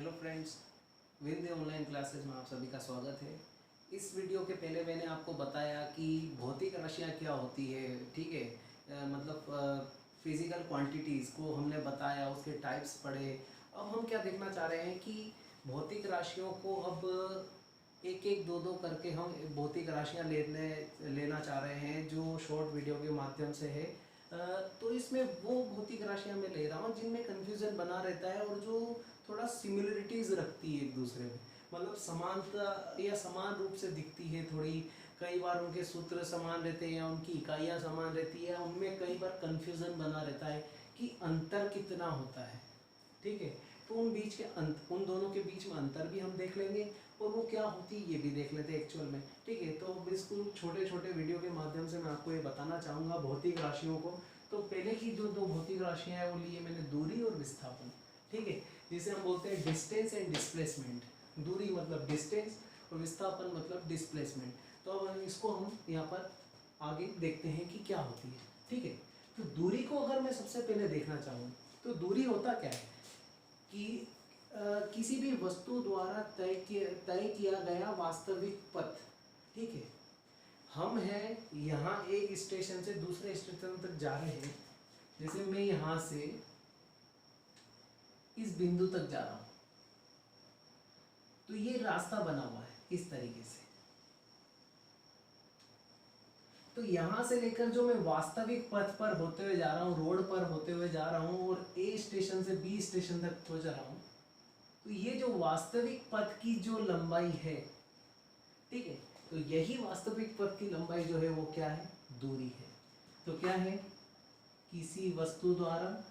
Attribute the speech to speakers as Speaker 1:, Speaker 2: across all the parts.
Speaker 1: Hello friends, Vindhya online classes में आप सभी का स्वागत है। इस वीडियो के पहले मैंने आपको बताया कि भौतिक राशियाँ क्या होती है, ठीक है। मतलब फिजिकल क्वांटिटीज़ को हमने बताया, उसके टाइप्स पढ़े। अब हम क्या देखना चाह रहे हैं कि भौतिक राशियों को अब एक एक दो दो करके हम भौतिक राशियाँ लेना चाह रहे हैं, जो शॉर्ट वीडियो के माध्यम से है। तो इसमें वो भौतिक राशियाँ मैं ले रहा हूँ जिनमें कन्फ्यूज़न बना रहता है और जो थोड़ा सिमिलरिटीज़ रखती है एक दूसरे में, मतलब समानता या समान रूप से दिखती है थोड़ी। कई बार उनके सूत्र समान रहते हैं या उनकी इकाइयाँ समान रहती है, उनमें कई बार कन्फ्यूज़न बना रहता है कि अंतर कितना होता है, ठीक है। तो उन दोनों के बीच में अंतर भी हम देख लेंगे और वो क्या होती है ये भी देख लेते हैं एक्चुअल में, ठीक है। तो बिल्कुल छोटे छोटे वीडियो के माध्यम से मैं आपको ये बताना चाहूँगा भौतिक राशियों को। तो पहले की जो दो भौतिक राशियाँ हैं वो लिए मैंने दूरी और विस्थापन, ठीक है, जिसे हम बोलते हैं डिस्टेंस एंड डिस्प्लेसमेंट। दूरी मतलब डिस्टेंस और विस्थापन मतलब डिस्प्लेसमेंट। तो अब इसको हम यहाँ पर आगे देखते हैं कि क्या होती है, ठीक है। तो दूरी को अगर मैं सबसे पहले देखना चाहूँ तो दूरी होता क्या है कि किसी भी वस्तु द्वारा तय किया गया वास्तविक पथ, ठीक है। हम हैं यहाँ एक स्टेशन से दूसरे स्टेशन तक जा रहे हैं। जैसे मैं यहाँ से इस बिंदु तक जा रहा हूँ, तो ये रास्ता बना हुआ है इस तरीके से। तो यहाँ से लेकर जो मैं वास्तविक पथ पर होते हुए जा रहा हूँ, रोड पर होते हुए जा रहा हूँ और ए स्टेशन से बी स्टेशन तक पहुँच रहा हूँ, तो ये जो वास्तविक पथ की जो लंबाई है, ठीक है, तो यही वास्तविक पथ की लंबाई जो है वो क्या है, दूरी है। तो क्या है, किसी वस्तु द्वारा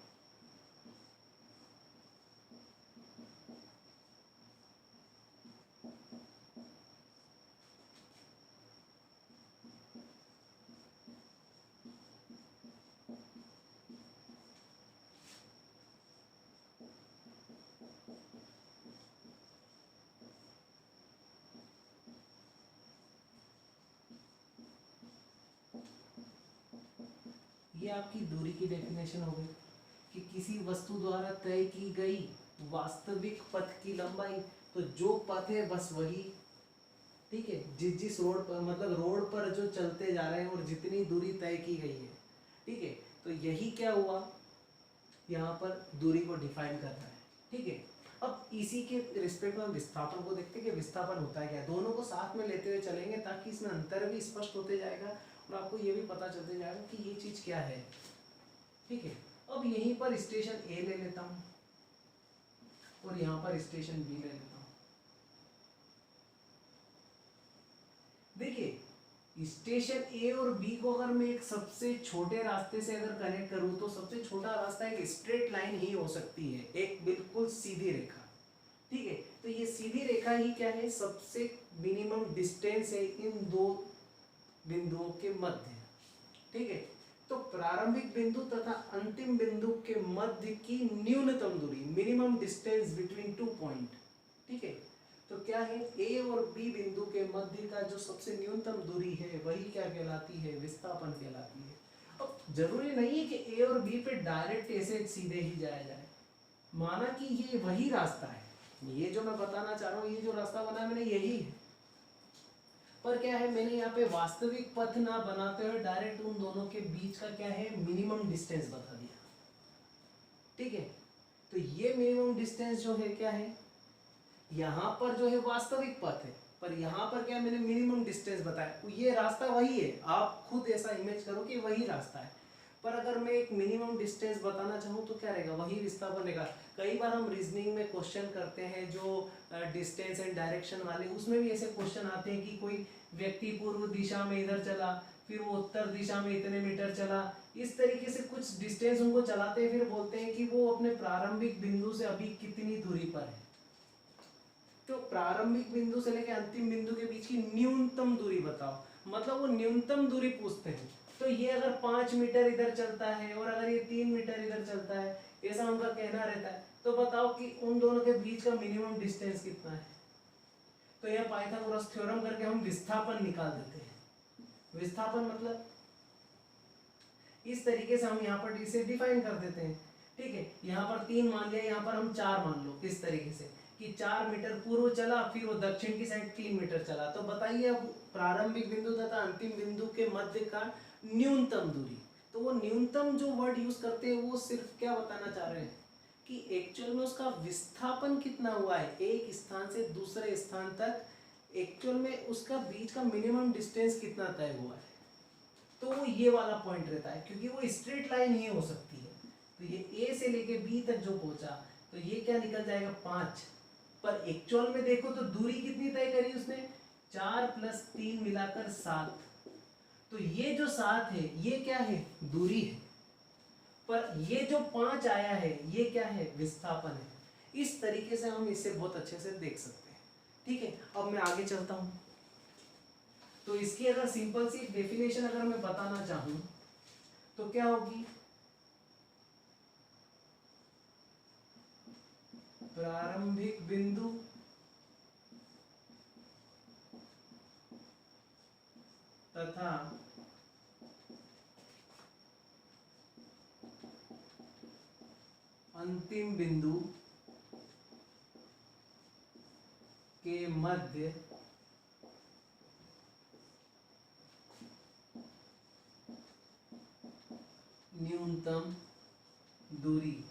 Speaker 1: ये आपकी दूरी की डेफिनेशन हो गई कि किसी वस्तु द्वारा तय की गई वास्तविक पथ की लंबाई। तो जो पथ है बस वही, ठीक है, जिस रोड पर, मतलब रोड पर जो चलते जा रहे हैं और जितनी दूरी तय की गई है, ठीक है। तो यही क्या हुआ, यहाँ पर दूरी को डिफाइन कर रहा है, ठीक है। अब इसी के रिस्पेक्ट में विस्थापन को देखते हैं कि विस्थापन होता है क्या। दोनों को साथ में लेते हुए चलेंगे ताकि इसमें अंतर भी स्पष्ट होते जाएगा और आपको ये भी पता चलते जाएगा कि ये चीज क्या है, ठीक है। अब यहीं पर स्टेशन ए ले लेता हूँ और यहाँ पर स्टेशन बी ले लेता हूँ। देखिए, स्टेशन ए और बी को अगर मैं एक सबसे छोटे रास्ते से अगर कनेक्ट करूं तो सबसे छोटा रास्ता एक स्ट्रेट लाइन ही हो सकती है, एक बिल्कुल सीधी रेखा, ठीक है। तो ये सीधी रेखा ही क्या है, सबसे मिनिमम डिस्टेंस है इन दो बिंदुओं के मध्य, ठीक है। तो प्रारंभिक बिंदु तथा अंतिम बिंदु के मध्य की न्यूनतम दूरी, minimum distance between two point, ठीक है। तो क्या है, ए और बी बिंदु के मध्य का जो सबसे न्यूनतम दूरी है वही क्या कहलाती है, विस्थापन कहलाती है। अब जरूरी नहीं है कि ए और बी पे डायरेक्ट ऐसे सीधे ही जाया जाए। माना कि ये वही रास्ता है, ये जो मैं बताना चाह रहा हूँ, ये जो रास्ता बना है मैंने यही है, पर क्या है, मैंने यहाँ पे वास्तविक पथ ना बनाते हुए डायरेक्ट उन दोनों के बीच का क्या है, मिनिमम डिस्टेंस बता दिया, ठीक है। तो ये मिनिमम डिस्टेंस जो है क्या है, यहाँ पर जो है वास्तविक पथ है, पर यहाँ पर क्या मैंने मिनिमम डिस्टेंस बताया। ये रास्ता वही है, आप खुद ऐसा इमेज करो कि वही रास्ता है, पर अगर मैं एक मिनिमम डिस्टेंस बताना चाहूँ तो क्या रहेगा, वही विस्थापन रहेगा। कई बार हम रीजनिंग में क्वेश्चन करते हैं जो डिस्टेंस एंड डायरेक्शन वाले, उसमें भी ऐसे क्वेश्चन आते हैं कि कोई व्यक्ति पूर्व दिशा में इधर चला, फिर वो उत्तर दिशा में इतने मीटर चला, इस तरीके से कुछ डिस्टेंस उनको चलाते हैं, फिर बोलते हैं कि वो अपने प्रारंभिक बिंदु से अभी कितनी दूरी पर है। तो प्रारंभिक बिंदु से लेकर अंतिम बिंदु के बीच की न्यूनतम दूरी बताओ, मतलब वो न्यूनतम दूरी पूछते हैं। तो ये अगर 5 मीटर इधर चलता है और अगर ये 3 मीटर इधर चलता है, ऐसा उनका कहना रहता है, तो बताओ कि उन दोनों के बीच का मिनिमम डिस्टेंस कितना है। तो यह पाइथागोरस थ्योरम करके हम विस्थापन निकाल देते हैं। विस्थापन मतलब इस तरीके से हम यहाँ पर इसे डिफाइन कर देते हैं, ठीक है। यहाँ पर 3 मान लिया, यहाँ पर हम 4 मान लो, इस तरीके से कि 4 मीटर पूर्व चला, फिर वो दक्षिण की साइड 3 मीटर चला। तो बताइए अब प्रारंभिक बिंदु तथा अंतिम बिंदु के मध्य का न्यूनतम दूरी। तो वो न्यूनतम जो वर्ड यूज करते हैं वो सिर्फ क्या बताना चाह रहे हैं कि एक्चुअल में उसका विस्थापन कितना हुआ है एक स्थान से दूसरे स्थान तक, एक्चुअल में उसका बीच का मिनिमम डिस्टेंस कितना तय हुआ है। तो वो ये वाला पॉइंट रहता है, क्योंकि वो स्ट्रेट लाइन ही हो सकती है। तो ये ए से लेके बी तक जो पहुंचा, तो ये क्या निकल जाएगा 5, पर एक्चुअल में देखो तो दूरी कितनी तय करी उसने, 4 + 3 मिलाकर 7। तो ये जो 7 है ये क्या है, दूरी है, पर ये जो 5 आया है ये क्या है, विस्थापन है। इस तरीके से हम इसे बहुत अच्छे से देख सकते हैं। ठीक है, अब मैं आगे चलता हूं। तो इसकी अगर सिंपल सी डेफिनेशन अगर मैं बताना चाहूं तो क्या होगी, प्रारंभिक बिंदु तथा अंतिम बिंदु के मध्य न्यूनतम दूरी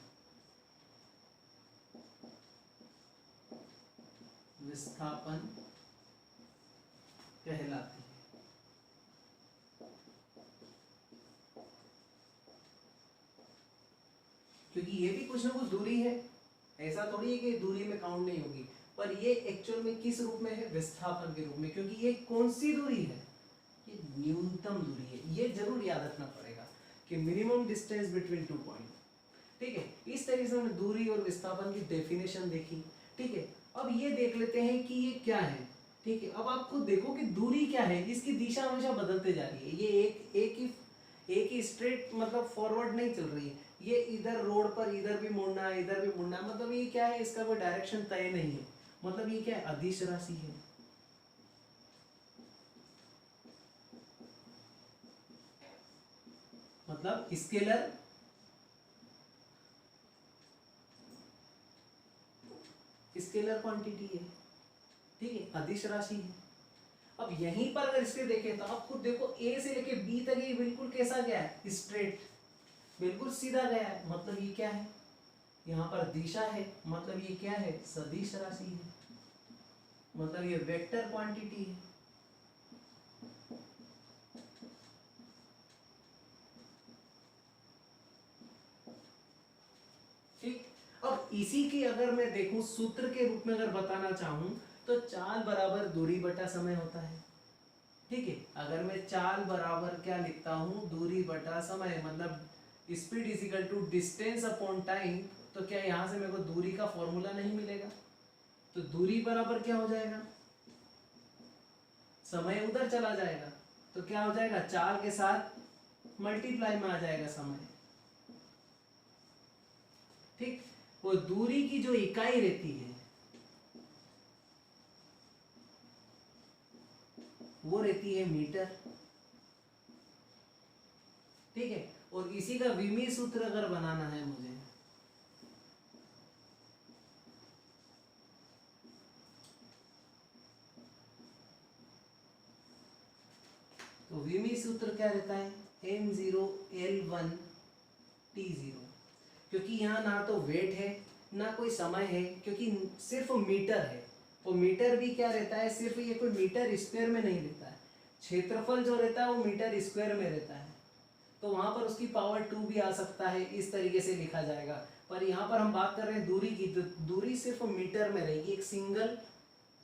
Speaker 1: विस्थापन कहलाती है। क्योंकि ये भी कुछ ना कुछ दूरी है, ऐसा थोड़ी है कि दूरी में काउंट नहीं होगी, पर ये एक्चुअल में किस रूप में है, विस्थापन के रूप में। क्योंकि ये कौन सी दूरी है, ये न्यूनतम दूरी है। ये जरूर याद रखना पड़ेगा कि मिनिमम डिस्टेंस बिटवीन 2 पॉइंट। ठीक है, इस तरीके से हमने दूरी और विस्थापन की डेफिनेशन देखी। ठीक है, अब ये देख लेते हैं कि ये क्या है। ठीक है, अब आप खुद देखो कि दूरी क्या है, इसकी दिशा हमेशा बदलते जा रही है। ये एक ही स्ट्रेट मतलब फॉरवर्ड नहीं चल रही है, ये इधर रोड पर इधर भी मुड़ना है, इधर भी मुड़ना है। मतलब ये क्या है, इसका कोई डायरेक्शन तय नहीं है। मतलब ये क्या है, अदिश राशि है। मतलब स्केलर क्वांटिटी है। ठीक है, अदिश राशि है। अब यहीं पर अगर इसके देखें तो आप खुद देखो, ए से लेके बी तक ये बिल्कुल कैसा गया है, स्ट्रेट, बिल्कुल सीधा गया है। मतलब ये क्या है, यहाँ पर दिशा है, मतलब ये क्या है, सदिश राशि है। मतलब ये वेक्टर क्वांटिटी है। ठीक, अब इसी की अगर मैं देखूं सूत्र के रूप में अगर बताना चाहूं तो चाल बराबर दूरी बटा समय होता है। ठीक है, अगर मैं चाल बराबर क्या लिखता हूं, दूरी बटा समय, मतलब speed is equal to distance upon time. तो क्या यहां से मेरे को दूरी का फॉर्मूला नहीं मिलेगा, तो दूरी बराबर क्या हो जाएगा, समय उधर चला जाएगा, तो क्या हो जाएगा, चाल के साथ मल्टीप्लाई में आ जाएगा समय। ठीक, वो दूरी की जो इकाई रहती है वो रहती है मीटर। ठीक है, और इसी का विमीय सूत्र अगर बनाना है मुझे, तो विमीय सूत्र क्या रहता है, m0l1t0। क्योंकि यहाँ ना तो वेट है ना कोई समय है, क्योंकि सिर्फ मीटर है। वो मीटर भी क्या रहता है, सिर्फ ये कोई मीटर स्क्वायर में नहीं रहता है, क्षेत्रफल जो रहता है वो मीटर स्क्वायर में रहता है। तो वहां पर उसकी पावर 2 भी आ सकता है, इस तरीके से लिखा जाएगा। पर यहाँ पर हम बात कर रहे हैं दूरी की, तो दूरी सिर्फ मीटर में रहेगी, एक सिंगल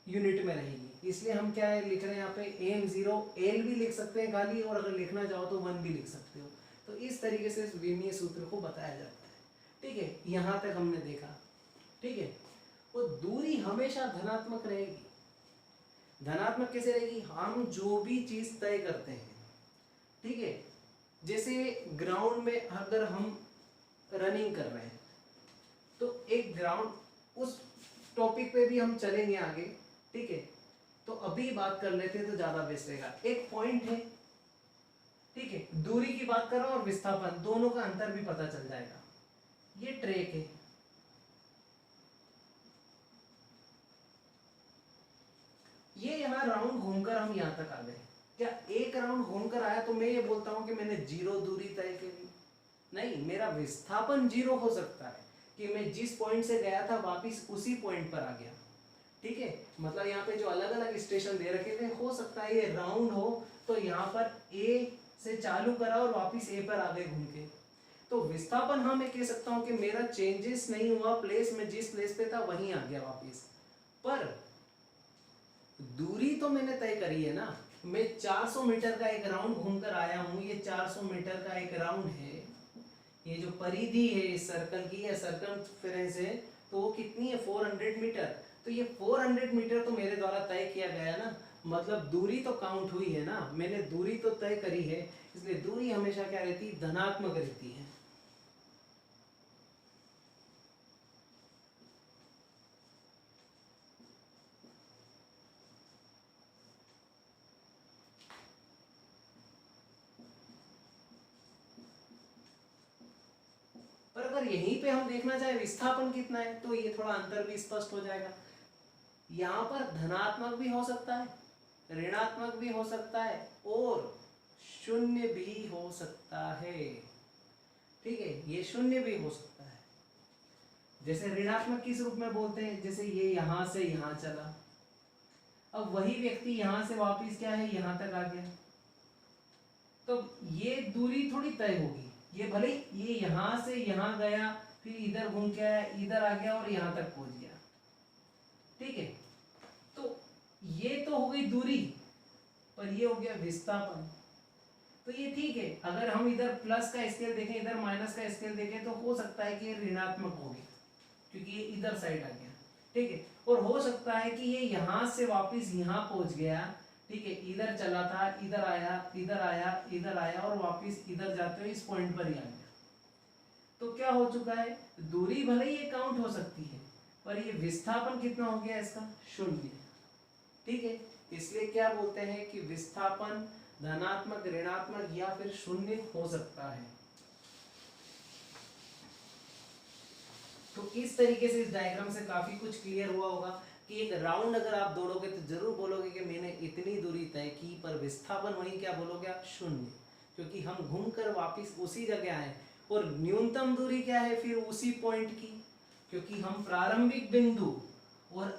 Speaker 1: यूनिट में रहेगी। इसलिए हम क्या है लिख रहे हैं यहाँ पे, m0l भी लिख सकते हैं खाली, और अगर लिखना चाहो तो 1 भी लिख सकते हो। तो इस तरीके से इस विमीय सूत्र को बताया जाता है। ठीक है, यहाँ तक हमने देखा। ठीक है, वो दूरी हमेशा धनात्मक रहेगी। धनात्मक कैसे रहेगी, हम जो भी चीज तय करते हैं, ठीक है, जैसे ग्राउंड में अगर हम रनिंग कर रहे हैं तो एक ग्राउंड, उस टॉपिक पे भी हम चलेंगे आगे। ठीक है, तो अभी बात कर लेते हैं तो ज्यादा बेस्ट रहेगा। एक पॉइंट है, ठीक है, दूरी की बात कर रहा हूं और विस्थापन दोनों का अंतर भी पता चल जाएगा। ये ट्रैक है, ये यहाँ राउंड घूमकर हम यहाँ तक आ गए। क्या एक राउंड घूमकर आया तो मैं ये बोलता हूँ कि मैंने 0 दूरी तय करी? नहीं, मेरा विस्थापन 0 हो सकता है कि मैं जिस पॉइंट से गया था वापिस उसी पॉइंट पर आ गया। ठीक है, मतलब यहाँ पे जो अलग अलग स्टेशन दे रखे थे, हो सकता है ये राउंड हो तो यहाँ पर ए से चालू करा और वापिस ए पर आ गए घूम के। तो विस्थापन हाँ मैं कह सकता हूँ कि मेरा चेंजेस नहीं हुआ, प्लेस में जिस प्लेस पे था वहीं आ गया वापिस। पर दूरी तो मैंने तय करी है ना। मैं 400 मीटर का एक राउंड घूमकर आया हूँ, ये 400 मीटर का एक राउंड है। ये जो परिधि है इस सर्कल की या सर्कमफेरेंस है, तो वो कितनी है? 400 मीटर। तो ये 400 मीटर तो मेरे द्वारा तय किया गया ना, मतलब दूरी तो काउंट हुई है ना, मैंने दूरी तो तय करी है, इसलिए दूरी हमेशा क्या रहती है? धनात्मक रहती है। पर अगर यहीं पे हम देखना चाहे विस्थापन कितना है, तो ये थोड़ा अंतर भी स्पष्ट हो जाएगा। यहाँ पर धनात्मक भी हो सकता है, ऋणात्मक भी हो सकता है और शून्य भी हो सकता है। ठीक है, ये शून्य भी हो सकता है। जैसे ऋणात्मक किस रूप में बोलते हैं? जैसे ये यहां से यहां चला, अब वही व्यक्ति यहां से वापिस क्या है? यहां तक आ गया, तो ये दूरी थोड़ी तय होगी। ये भले ये यहां से यहां गया, फिर इधर घूम के आया, इधर आ गया और यहां तक पहुंच गया। ठीक है, तो ये तो हो गई दूरी, पर ये हो गया विस्थापन। तो ये ठीक है, अगर हम इधर प्लस का स्केल देखें, इधर माइनस का स्केल देखें, तो हो सकता है कि ये ऋणात्मक हो गया क्योंकि ये इधर साइड आ गया। ठीक है, और हो सकता है कि ये यहां से वापस यहां पहुंच गया। ठीक है, इधर चला था, इधर आया, इधर आया, इधर आया और वापस इधर जाते हुए इस पॉइंट पर ही आ गया। तो क्या हो चुका है? दूरी भले ही ये काउंट हो सकती है, पर ये विस्थापन कितना हो गया इसका? शून्य। ठीक है, इसलिए क्या बोलते हैं कि विस्थापन धनात्मक, ऋणात्मक या फिर शून्य हो सकता है। तो इस तरीके से इस डायग्राम से काफी कुछ क्लियर हुआ होगा कि एक राउंड अगर आप दौड़ोगे तो जरूर बोलोगे कि मैंने इतनी दूरी तय की, पर विस्थापन वहीं क्या बोलोगे आप? शून्य, क्योंकि हम घूमकर वापस उसी जगह आए। और न्यूनतम दूरी क्या है फिर उसी पॉइंट की? क्योंकि हम प्रारंभिक बिंदु और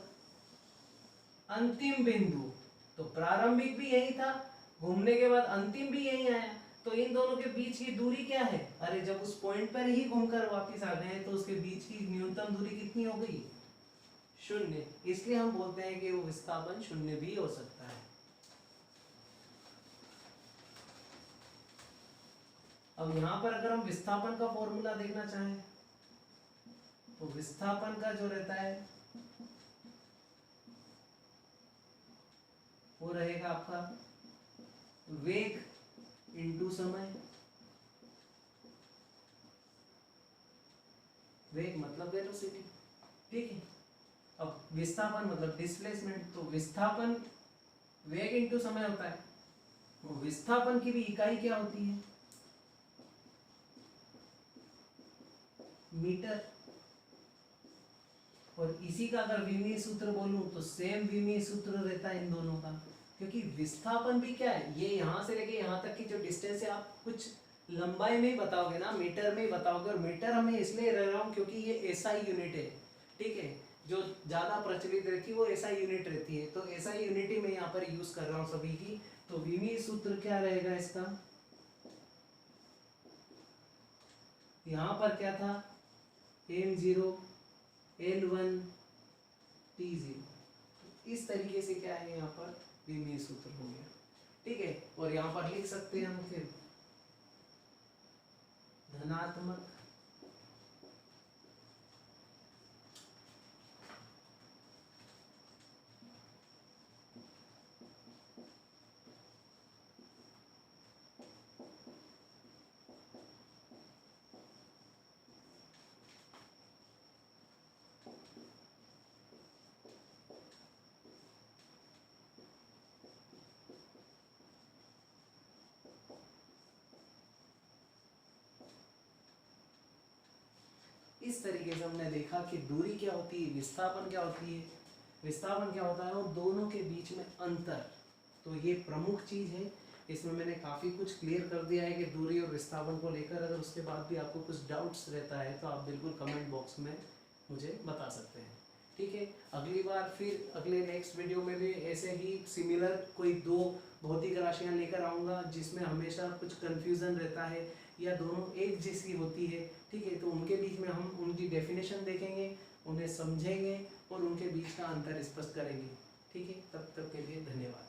Speaker 1: अंतिम बिंदु, तो प्रारंभिक भी यही था, घूमने के बाद अंतिम भी यही आया, तो इन दोनों के बीच की दूरी क्या है? अरे जब उस पॉइंट पर ही घूमकर वापस आ गए तो उसके बीच की न्यूनतम दूरी कितनी हो गई? शून्य। इसलिए हम बोलते हैं कि वो विस्थापन शून्य भी हो सकता है। अब यहां पर अगर हम विस्थापन का फॉर्मूला देखना चाहें, तो विस्थापन का जो रहता है वो रहेगा आपका वेग इंटू समय। वेग मतलब वेलोसिटी। ठीक है, अब विस्थापन मतलब डिस्प्लेसमेंट, तो विस्थापन वेग इंटू समय होता है। तो विस्थापन की भी इकाई क्या होती है? मीटर। और इसी का अगर विमीय सूत्र बोलूं तो सेम विमीय सूत्र रहता है इन दोनों का, क्योंकि विस्थापन भी क्या है? ये यहां से लेके यहां तक की जो डिस्टेंस है आप कुछ लंबाई में ही बताओगे ना, मीटर में ही बताओगे। और मीटर हमें इसलिए रह रहा हूं क्योंकि ये एसआई यूनिट है। ठीक है, जो ज्यादा प्रचलित रहती है वो एसआई यूनिट रहती है, तो एसआई यूनिट ही मैं यहाँ पर यूज कर रहा हूँ सभी की। तो विमीय सूत्र क्या रहेगा इसका? यहाँ पर क्या था? m0 L1 T0। इस तरीके से क्या है यहाँ पर विमीय सूत्र हो गया। ठीक है, और यहाँ पर लिख सकते हैं हम फिर धनात्मक इस तरीके से हमने देखा कि दूरी क्या होती है, विस्थापन क्या होती है, विस्थापन क्या होता है, वो दोनों के बीच में अंतर। तो ये प्रमुख चीज है। इसमें मैंने काफ़ी कुछ क्लियर कर दिया है कि दूरी और विस्थापन को लेकर। अगर उसके बाद भी आपको कुछ डाउट्स रहता है तो आप बिल्कुल कमेंट बॉक्स में मुझे बता सकते हैं। ठीक है, अगली बार फिर अगले नेक्स्ट वीडियो में भी ऐसे ही सिमिलर कोई दो भौतिक राशियां लेकर आऊँगा जिसमें हमेशा कुछ कन्फ्यूज़न रहता है या दोनों एक जैसी होती है। ठीक है, तो उनके बीच में हम उनकी डेफिनेशन देखेंगे, उन्हें समझेंगे और उनके बीच का अंतर स्पष्ट करेंगे। ठीक है, तब तक के लिए धन्यवाद।